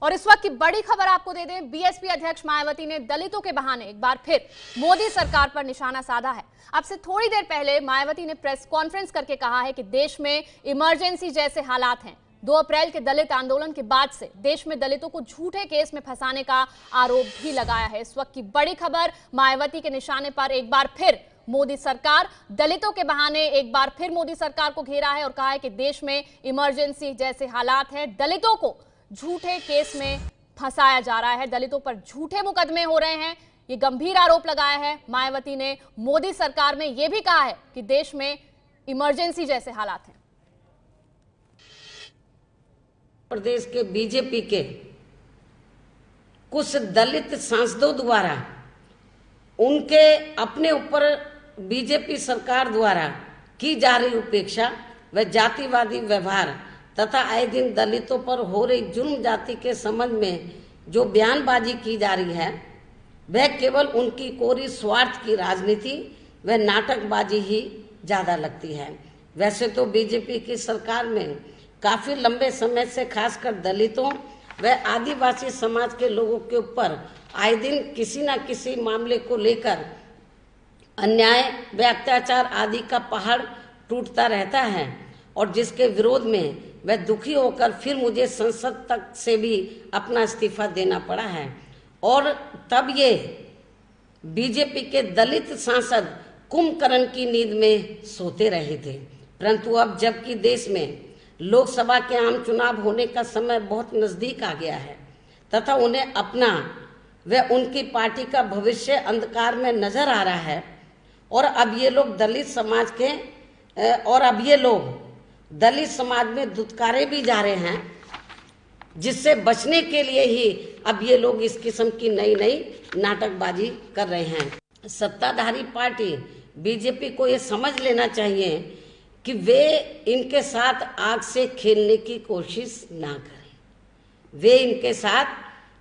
और इस वक्त की बड़ी खबर आपको दे दें, बीएसपी अध्यक्ष मायावती ने दलितों के बहाने एक बार फिर मोदी सरकार पर निशाना साधा है। अब से थोड़ी देर पहले मायावती ने प्रेस कॉन्फ्रेंस करके कहा है कि देश में इमरजेंसी जैसे हालात हैं। 2 अप्रैल के दलित आंदोलन के बाद से देश में दलितों को झूठे केस में फंसाने का आरोप भी लगाया है। इस वक्त की बड़ी खबर, मायावती के निशाने पर एक बार फिर मोदी सरकार, दलितों के बहाने एक बार फिर मोदी सरकार को घेरा है और कहा है कि देश में इमरजेंसी जैसे हालात हैं, दलितों को झूठे केस में फंसाया जा रहा है, दलितों पर झूठे मुकदमे हो रहे हैं। ये गंभीर आरोप लगाया है मायावती ने। मोदी सरकार में यह भी कहा है कि देश में इमरजेंसी जैसे हालात हैं। प्रदेश के बीजेपी के कुछ दलित सांसदों द्वारा उनके अपने ऊपर बीजेपी सरकार द्वारा की जा रही उपेक्षा व जातिवादी व्यवहार तथा आए दिन दलितों पर हो रही जुर्म जाति के संबंध में जो बयानबाजी की जा रही है, वह केवल उनकी कोरी स्वार्थ की राजनीति व नाटकबाजी ही ज्यादा लगती है। वैसे तो बीजेपी की सरकार में काफी लंबे समय से खासकर दलितों व आदिवासी समाज के लोगों के ऊपर आए दिन किसी न किसी मामले को लेकर अन्याय व अत्याचार आदि का पहाड़ टूटता रहता है और जिसके विरोध में वह दुखी होकर फिर मुझे संसद तक से भी अपना इस्तीफा देना पड़ा है। और तब ये बीजेपी के दलित सांसद कुंभकर्ण की नींद में सोते रहे थे। परंतु अब जबकि देश में लोकसभा के आम चुनाव होने का समय बहुत नजदीक आ गया है तथा उन्हें अपना व उनकी पार्टी का भविष्य अंधकार में नजर आ रहा है और अब ये लोग दलित समाज में धुतकारे भी जा रहे हैं, जिससे बचने के लिए ही अब ये लोग इस किस्म की नई नाटकबाजी कर रहे हैं। सत्ताधारी पार्टी बीजेपी को ये समझ लेना चाहिए कि वे इनके साथ आग से खेलने की कोशिश ना करें। वे इनके साथ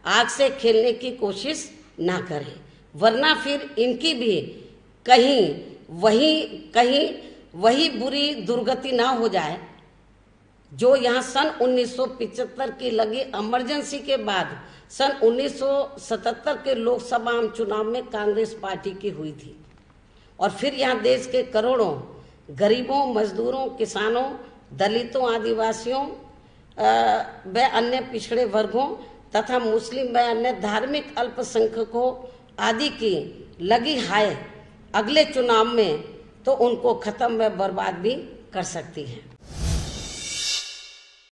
आग से खेलने की कोशिश ना करें, वरना फिर इनकी भी कहीं वही बुरी दुर्गति ना हो जाए जो यहाँ सन 1975 की लगी इमरजेंसी के बाद सन 1977 के लोकसभा आम चुनाव में कांग्रेस पार्टी की हुई थी। और फिर यहाँ देश के करोड़ों गरीबों, मजदूरों, किसानों, दलितों, आदिवासियों व अन्य पिछड़े वर्गों तथा मुस्लिम व अन्य धार्मिक अल्पसंख्यकों आदि की लगी हाय अगले चुनाव में तो उनको खत्म व बर्बाद भी कर सकती है।